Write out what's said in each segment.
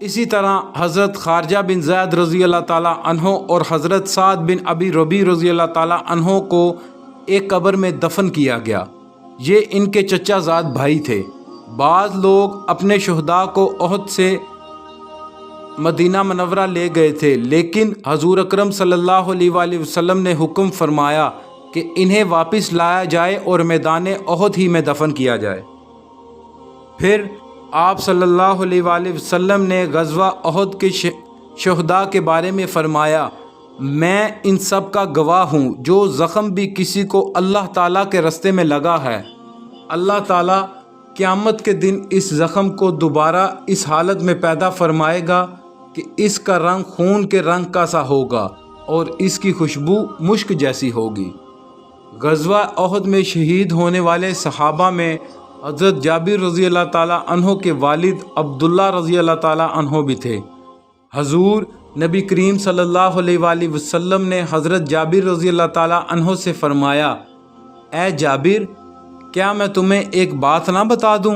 اسی طرح حضرت خارجہ بن زید رضی اللہ تعالیٰ عنہ اور حضرت سعد بن ابی ربیع رضی اللہ تعالیٰ عنہ کو ایک قبر میں دفن کیا گیا۔ یہ ان کے چچا زاد بھائی تھے۔ بعض لوگ اپنے شہداء کو احد سے مدینہ منورہ لے گئے تھے، لیکن حضور اکرم صلی اللہ علیہ وآلہ وسلم نے حکم فرمایا کہ انہیں واپس لایا جائے اور میدان احد ہی میں دفن کیا جائے۔ پھر آپ صلی اللہ علیہ وآلہ وسلم نے غزوہ احد کے شہداء کے بارے میں فرمایا، میں ان سب کا گواہ ہوں، جو زخم بھی کسی کو اللہ تعالیٰ کے راستے میں لگا ہے، اللہ تعالیٰ قیامت کے دن اس زخم کو دوبارہ اس حالت میں پیدا فرمائے گا کہ اس کا رنگ خون کے رنگ کا سا ہوگا اور اس کی خوشبو مشک جیسی ہوگی۔ غزوہ احد میں شہید ہونے والے صحابہ میں حضرت جابر رضی اللہ تعالیٰ عنہ کے والد عبداللہ رضی اللہ تعالیٰ عنہ بھی تھے۔ حضور نبی کریم صلی اللہ علیہ وآلہ وسلم نے حضرت جابر رضی اللہ تعالیٰ عنہ سے فرمایا، اے جابر، کیا میں تمہیں ایک بات نہ بتا دوں؟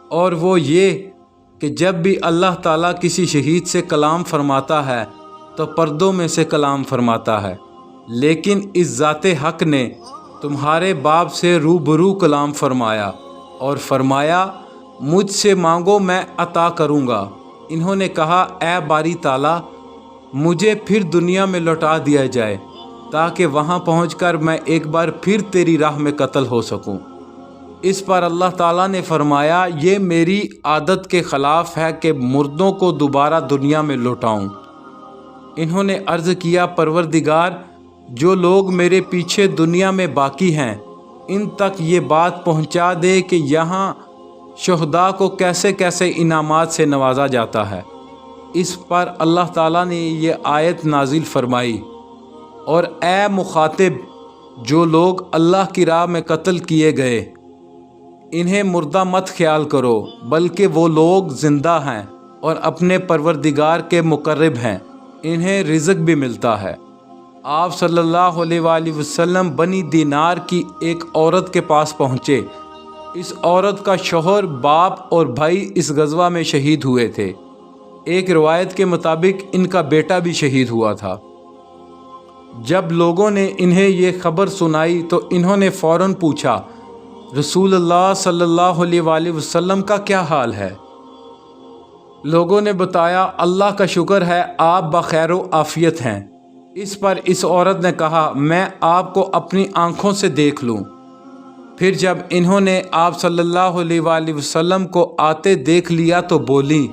اور وہ یہ کہ جب بھی اللہ تعالیٰ کسی شہید سے کلام فرماتا ہے تو پردوں میں سے کلام فرماتا ہے، لیکن اس ذات حق نے تمہارے باپ سے روبرو کلام فرمایا اور فرمایا، مجھ سے مانگو میں عطا کروں گا۔ انہوں نے کہا، اے باری تعالیٰ، مجھے پھر دنیا میں لوٹا دیا جائے تاکہ وہاں پہنچ کر میں ایک بار پھر تیری راہ میں قتل ہو سکوں۔ اس پر اللہ تعالیٰ نے فرمایا، یہ میری عادت کے خلاف ہے کہ مردوں کو دوبارہ دنیا میں لوٹاؤں۔ انہوں نے عرض کیا، پروردگار، جو لوگ میرے پیچھے دنیا میں باقی ہیں ان تک یہ بات پہنچا دے کہ یہاں شہداء کو کیسے کیسے انعامات سے نوازا جاتا ہے۔ اس پر اللہ تعالیٰ نے یہ آیت نازل فرمائی، اور اے مخاطب، جو لوگ اللہ کی راہ میں قتل کیے گئے انہیں مردہ مت خیال کرو، بلکہ وہ لوگ زندہ ہیں اور اپنے پروردگار کے مقرب ہیں، انہیں رزق بھی ملتا ہے۔ آپ صلی اللہ علیہ وآلہ وسلم بنی دینار کی ایک عورت کے پاس پہنچے۔ اس عورت کا شوہر، باپ اور بھائی اس غزوہ میں شہید ہوئے تھے۔ ایک روایت کے مطابق ان کا بیٹا بھی شہید ہوا تھا۔ جب لوگوں نے انہیں یہ خبر سنائی تو انہوں نے فوراً پوچھا، رسول اللہ صلی اللہ علیہ وآلہ وسلم کا کیا حال ہے؟ لوگوں نے بتایا، اللہ کا شکر ہے، آپ بخیر و عافیت ہیں۔ اس پر اس عورت نے کہا، میں آپ کو اپنی آنکھوں سے دیکھ لوں۔ پھر جب انہوں نے آپ صلی اللہ علیہ وآلہ وسلم کو آتے دیکھ لیا تو بولی،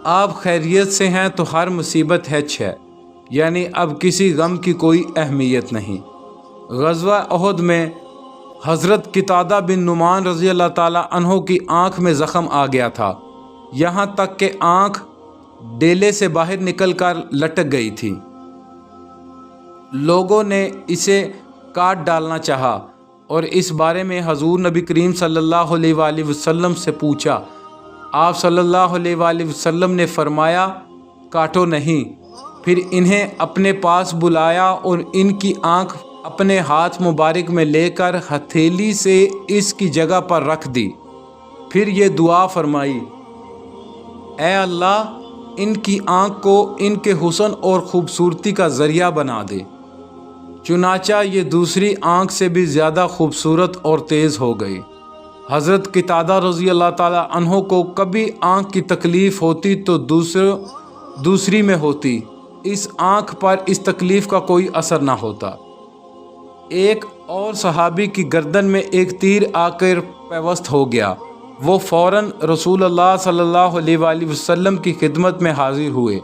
آپ خیریت سے ہیں تو ہر مصیبت ہچ ہے، یعنی اب کسی غم کی کوئی اہمیت نہیں۔ غزوہ احد میں حضرت قتادہ بن نعمان رضی اللہ تعالیٰ عنہ کی آنکھ میں زخم آ گیا تھا، یہاں تک کہ آنکھ ڈیلے سے باہر نکل کر لٹک گئی تھی۔ لوگوں نے اسے کاٹ ڈالنا چاہا اور اس بارے میں حضور نبی کریم صلی اللہ علیہ وآلہ وسلم سے پوچھا۔ آپ صلی اللہ علیہ وآلہ وسلم نے فرمایا، کاٹو نہیں۔ پھر انہیں اپنے پاس بلایا اور ان کی آنکھ اپنے ہاتھ مبارک میں لے کر ہتھیلی سے اس کی جگہ پر رکھ دی۔ پھر یہ دعا فرمائی، اے اللہ، ان کی آنکھ کو ان کے حسن اور خوبصورتی کا ذریعہ بنا دے۔ چنانچہ یہ دوسری آنکھ سے بھی زیادہ خوبصورت اور تیز ہو گئی۔ حضرت قتادہ رضی اللہ تعالیٰ عنہ کو کبھی آنکھ کی تکلیف ہوتی تو دوسری میں ہوتی، اس آنکھ پر اس تکلیف کا کوئی اثر نہ ہوتا۔ ایک اور صحابی کی گردن میں ایک تیر آ کر پیوست ہو گیا۔ وہ فوراً رسول اللہ صلی اللہ علیہ وآلہ وسلم کی خدمت میں حاضر ہوئے۔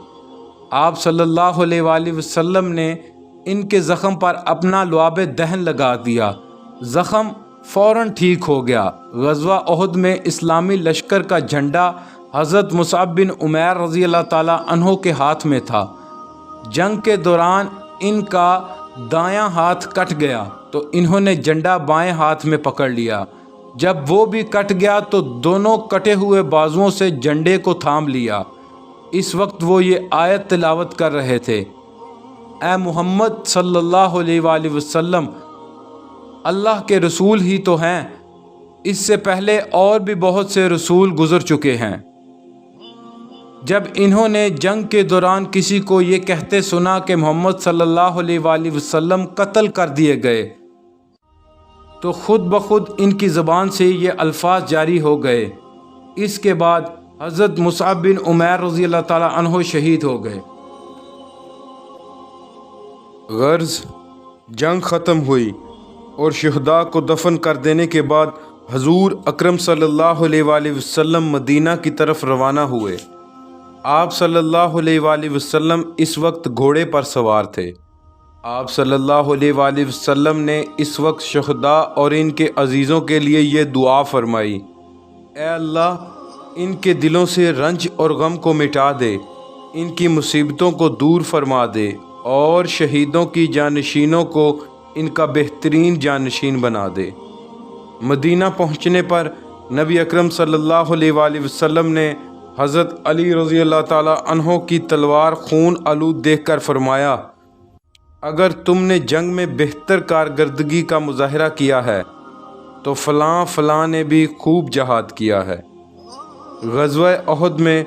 آپ صلی اللہ علیہ وآلہ وسلم نے ان کے زخم پر اپنا لعاب دہن لگا دیا، زخم فوراً ٹھیک ہو گیا۔ غزوہ احد میں اسلامی لشکر کا جھنڈا حضرت مصعب بن عمیر رضی اللہ تعالیٰ عنہ کے ہاتھ میں تھا۔ جنگ کے دوران ان کا دایاں ہاتھ کٹ گیا تو انہوں نے جھنڈا بائیں ہاتھ میں پکڑ لیا۔ جب وہ بھی کٹ گیا تو دونوں کٹے ہوئے بازوؤں سے جھنڈے کو تھام لیا۔ اس وقت وہ یہ آیت تلاوت کر رہے تھے، اے محمد صلی اللہ علیہ وآلہ وسلم، اللہ کے رسول ہی تو ہیں، اس سے پہلے اور بھی بہت سے رسول گزر چکے ہیں۔ جب انہوں نے جنگ کے دوران کسی کو یہ کہتے سنا کہ محمد صلی اللہ علیہ وآلہ وسلم قتل کر دیے گئے تو خود بخود ان کی زبان سے یہ الفاظ جاری ہو گئے۔ اس کے بعد حضرت مصعب بن عمیر رضی اللہ تعالی عنہ شہید ہو گئے۔ غرض جنگ ختم ہوئی اور شہداء کو دفن کر دینے کے بعد حضور اکرم صلی اللہ علیہ وآلہ وسلم مدینہ کی طرف روانہ ہوئے۔ آپ صلی اللہ علیہ وآلہ وسلم اس وقت گھوڑے پر سوار تھے۔ آپ صلی اللہ علیہ وآلہ وسلم نے اس وقت شہداء اور ان کے عزیزوں کے لیے یہ دعا فرمائی: اے اللہ، ان کے دلوں سے رنج اور غم کو مٹا دے، ان کی مصیبتوں کو دور فرما دے اور شہیدوں کی جانشینوں کو ان کا بہترین جانشین بنا دے۔ مدینہ پہنچنے پر نبی اکرم صلی اللہ علیہ وآلہ وسلم نے حضرت علی رضی اللہ تعالی عنہ کی تلوار خون آلود دیکھ کر فرمایا: اگر تم نے جنگ میں بہتر کارکردگی کا مظاہرہ کیا ہے تو فلاں فلاں نے بھی خوب جہاد کیا ہے۔ غزوہ احد میں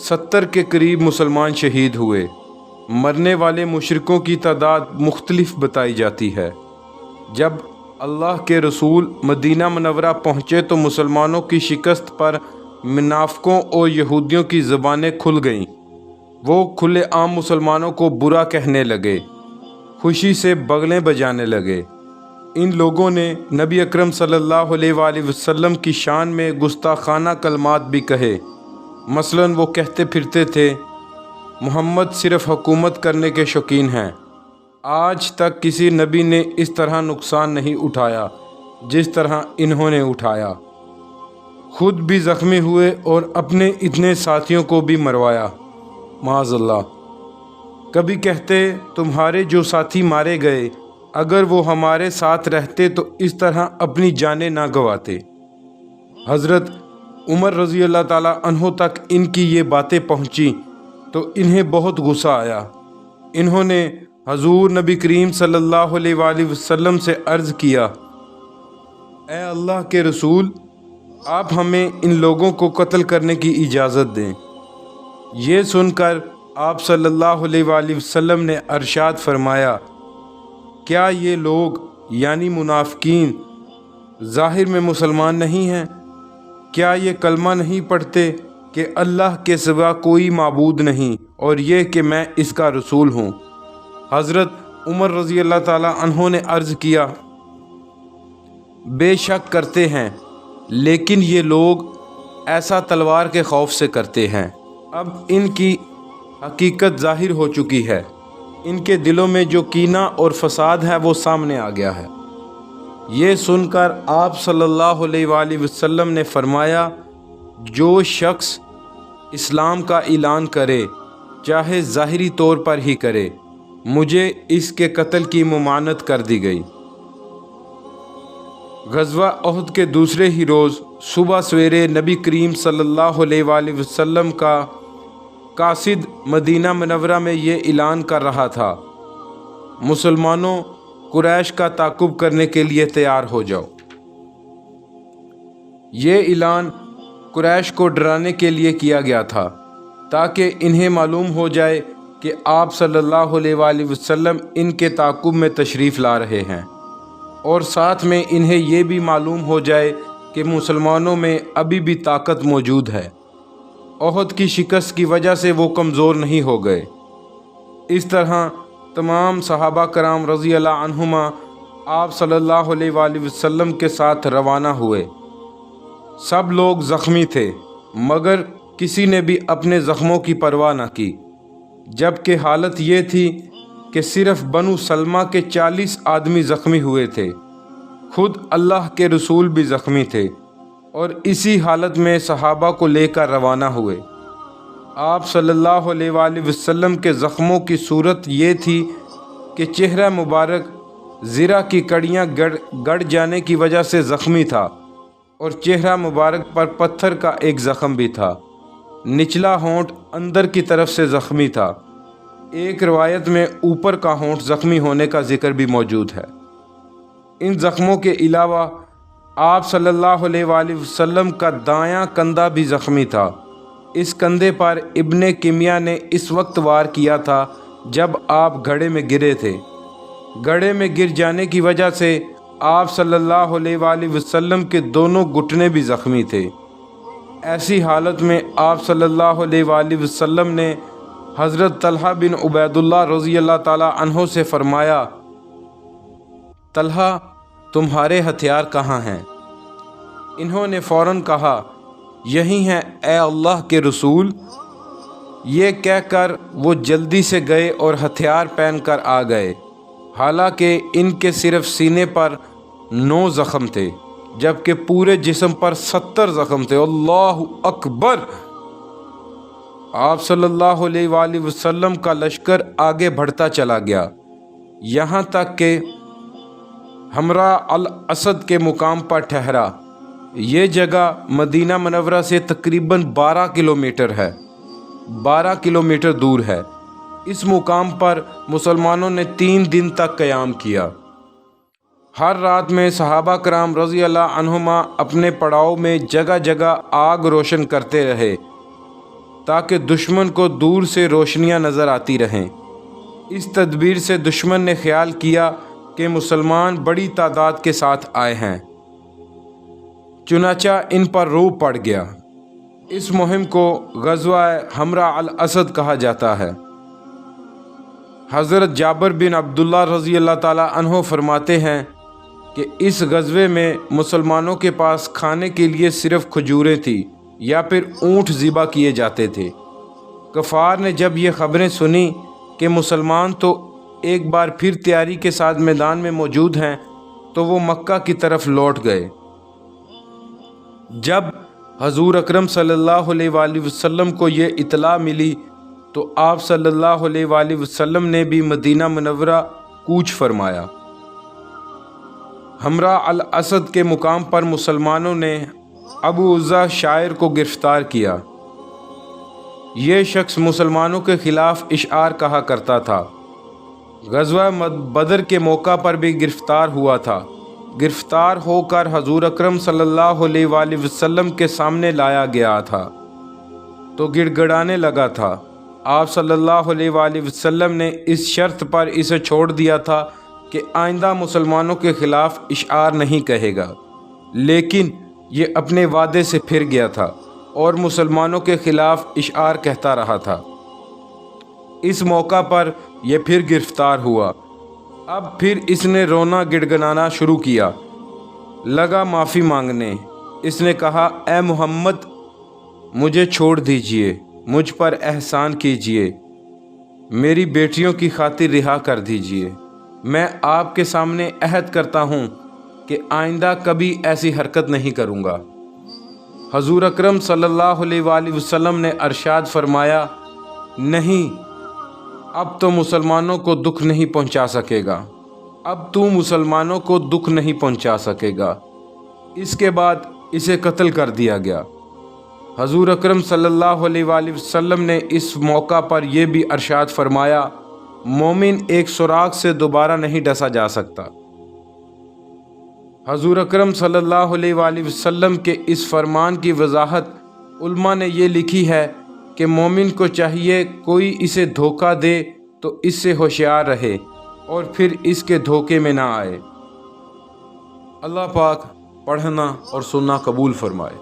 70 کے قریب مسلمان شہید ہوئے۔ مرنے والے مشرکوں کی تعداد مختلف بتائی جاتی ہے۔ جب اللہ کے رسول مدینہ منورہ پہنچے تو مسلمانوں کی شکست پر منافقوں اور یہودیوں کی زبانیں کھل گئیں۔ وہ کھلے عام مسلمانوں کو برا کہنے لگے، خوشی سے بغلیں بجانے لگے۔ ان لوگوں نے نبی اکرم صلی اللہ علیہ وآلہ وسلم کی شان میں گستاخانہ کلمات بھی کہے۔ مثلاً وہ کہتے پھرتے تھے: محمد صرف حکومت کرنے کے شوقین ہیں، آج تک کسی نبی نے اس طرح نقصان نہیں اٹھایا جس طرح انہوں نے اٹھایا، خود بھی زخمی ہوئے اور اپنے اتنے ساتھیوں کو بھی مروایا، معاذ اللہ۔ کبھی کہتے: تمہارے جو ساتھی مارے گئے، اگر وہ ہمارے ساتھ رہتے تو اس طرح اپنی جانیں نہ گواتے۔ حضرت عمر رضی اللہ تعالی عنہ تک ان کی یہ باتیں پہنچی تو انہیں بہت غصہ آیا۔ انہوں نے حضور نبی کریم صلی اللہ علیہ وآلہ وسلم سے عرض کیا: اے اللہ کے رسول، آپ ہمیں ان لوگوں کو قتل کرنے کی اجازت دیں۔ یہ سن کر آپ صلی اللہ علیہ وآلہ وسلم نے ارشاد فرمایا: کیا یہ لوگ یعنی منافقین ظاہر میں مسلمان نہیں ہیں؟ کیا یہ کلمہ نہیں پڑھتے کہ اللہ کے سوا کوئی معبود نہیں اور یہ کہ میں اس کا رسول ہوں؟ حضرت عمر رضی اللہ تعالی عنہ نے عرض کیا: بے شک کرتے ہیں، لیکن یہ لوگ ایسا تلوار کے خوف سے کرتے ہیں۔ اب ان کی حقیقت ظاہر ہو چکی ہے، ان کے دلوں میں جو کینہ اور فساد ہے وہ سامنے آ گیا ہے۔ یہ سن کر آپ صلی اللہ علیہ وآلہ وسلم نے فرمایا: جو شخص اسلام کا اعلان کرے، چاہے ظاہری طور پر ہی کرے، مجھے اس کے قتل کی ممانعت کر دی گئی۔ غزوہ احد کے دوسرے ہی روز صبح سویرے نبی کریم صلی اللہ علیہ وآلہ وسلم کا قاصد مدینہ منورہ میں یہ اعلان کر رہا تھا: مسلمانوں، قریش کا تعاقب کرنے کے لیے تیار ہو جاؤ۔ یہ اعلان قریش کو ڈرانے کے لیے کیا گیا تھا تاکہ انہیں معلوم ہو جائے کہ آپ صلی اللہ علیہ وآلہ وسلم ان کے تعاقب میں تشریف لا رہے ہیں، اور ساتھ میں انہیں یہ بھی معلوم ہو جائے کہ مسلمانوں میں ابھی بھی طاقت موجود ہے۔ احد کی شکست کی وجہ سے وہ کمزور نہیں ہو گئے۔ اس طرح تمام صحابہ کرام رضی اللہ عنہما آپ صلی اللہ علیہ وآلہ وسلم کے ساتھ روانہ ہوئے۔ سب لوگ زخمی تھے، مگر کسی نے بھی اپنے زخموں کی پرواہ نہ کی، جبکہ حالت یہ تھی کہ صرف بنو سلمہ کے 40 آدمی زخمی ہوئے تھے۔ خود اللہ کے رسول بھی زخمی تھے، اور اسی حالت میں صحابہ کو لے کر روانہ ہوئے۔ آپ صلی اللہ علیہ وآلہ وسلم کے زخموں کی صورت یہ تھی کہ چہرہ مبارک زرہ کی کڑیاں گڑ جانے کی وجہ سے زخمی تھا، اور چہرہ مبارک پر پتھر کا ایک زخم بھی تھا۔ نچلا ہونٹ اندر کی طرف سے زخمی تھا۔ ایک روایت میں اوپر کا ہونٹ زخمی ہونے کا ذکر بھی موجود ہے۔ ان زخموں کے علاوہ آپ صلی اللہ علیہ وآلہ وسلم کا دایاں کندھا بھی زخمی تھا، اس کندھے پر ابن کمیہ نے اس وقت وار کیا تھا جب آپ گھڑے میں گرے تھے۔ گھڑے میں گر جانے کی وجہ سے آپ صلی اللہ علیہ وآلہ وسلم کے دونوں گھٹنے بھی زخمی تھے۔ ایسی حالت میں آپ صلی اللہ علیہ وآلہ وسلم نے حضرت طلحہ بن عبید اللہ رضی اللہ تعالی عنہ سے فرمایا، طلحہ تمہارے ہتھیار کہاں ہیں؟ انہوں نے فوراً کہا، یہی ہیں اے اللہ کے رسول۔ یہ کہہ کر وہ جلدی سے گئے اور ہتھیار پہن کر آ گئے، حالانکہ ان کے صرف سینے پر 9 زخم تھے جبکہ پورے جسم پر 70 زخم تھے۔ اللہ اکبر! آپ صلی اللہ علیہ وآلہ وسلم کا لشکر آگے بڑھتا چلا گیا، یہاں تک کہ حمراء الاسد کے مقام پر ٹھہرا۔ یہ جگہ مدینہ منورہ سے تقریباً 12 کلومیٹر ہے، 12 کلومیٹر دور ہے۔ اس مقام پر مسلمانوں نے 3 دن تک قیام کیا۔ ہر رات میں صحابہ کرام رضی اللہ عنہما اپنے پڑاؤ میں جگہ جگہ آگ روشن کرتے رہے تاکہ دشمن کو دور سے روشنیاں نظر آتی رہیں۔ اس تدبیر سے دشمن نے خیال کیا کہ مسلمان بڑی تعداد کے ساتھ آئے ہیں، چنانچہ ان پر رعب پڑ گیا۔ اس مہم کو غزوہ حمراء الاسد کہا جاتا ہے۔ حضرت جابر بن عبداللہ رضی اللہ تعالی عنہ فرماتے ہیں کہ اس غزوے میں مسلمانوں کے پاس کھانے کے لیے صرف کھجوریں تھیں یا پھر اونٹ ذبح کیے جاتے تھے۔ کفار نے جب یہ خبریں سنی کہ مسلمان تو ایک بار پھر تیاری کے ساتھ میدان میں موجود ہیں تو وہ مکہ کی طرف لوٹ گئے۔ جب حضور اکرم صلی اللہ علیہ وآلہ وسلم کو یہ اطلاع ملی تو آپ صلی اللہ علیہ وآلہ وسلم نے بھی مدینہ منورہ کوچ فرمایا۔ حمراء الاسد کے مقام پر مسلمانوں نے ابو عزہ شاعر کو گرفتار کیا۔ یہ شخص مسلمانوں کے خلاف اشعار کہا کرتا تھا۔ غزوہ بدر کے موقع پر بھی گرفتار ہوا تھا۔ گرفتار ہو کر حضور اکرم صلی اللہ علیہ وآلہ وسلم کے سامنے لایا گیا تھا تو گڑ گڑانے لگا تھا۔ آپ صلی اللہ علیہ وآلہ وسلم نے اس شرط پر اسے چھوڑ دیا تھا کہ آئندہ مسلمانوں کے خلاف اشعار نہیں کہے گا، لیکن یہ اپنے وعدے سے پھر گیا تھا اور مسلمانوں کے خلاف اشعار کہتا رہا تھا۔ اس موقع پر یہ پھر گرفتار ہوا۔ اب پھر اس نے رونا گڑگڑانا شروع کیا، لگا معافی مانگنے۔ اس نے کہا، اے محمد مجھے چھوڑ دیجئے، مجھ پر احسان کیجئے، میری بیٹیوں کی خاطر رہا کر دیجئے۔ میں آپ کے سامنے عہد کرتا ہوں کہ آئندہ کبھی ایسی حرکت نہیں کروں گا۔ حضور اکرم صلی اللہ علیہ وآلہ وسلم نے ارشاد فرمایا، نہیں، اب تو مسلمانوں کو دکھ نہیں پہنچا سکے گا، اب تو مسلمانوں کو دکھ نہیں پہنچا سکے گا۔ اس کے بعد اسے قتل کر دیا گیا۔ حضور اکرم صلی اللہ علیہ وآلہ وسلم نے اس موقع پر یہ بھی ارشاد فرمایا، مومن ایک سوراخ سے دوبارہ نہیں ڈسا جا سکتا۔ حضور اکرم صلی اللہ علیہ وآلہ وسلم کے اس فرمان کی وضاحت علماء نے یہ لکھی ہے کہ مومن کو چاہیے کوئی اسے دھوکہ دے تو اس سے ہوشیار رہے اور پھر اس کے دھوکے میں نہ آئے۔ اللہ پاک پڑھنا اور سننا قبول فرمائے۔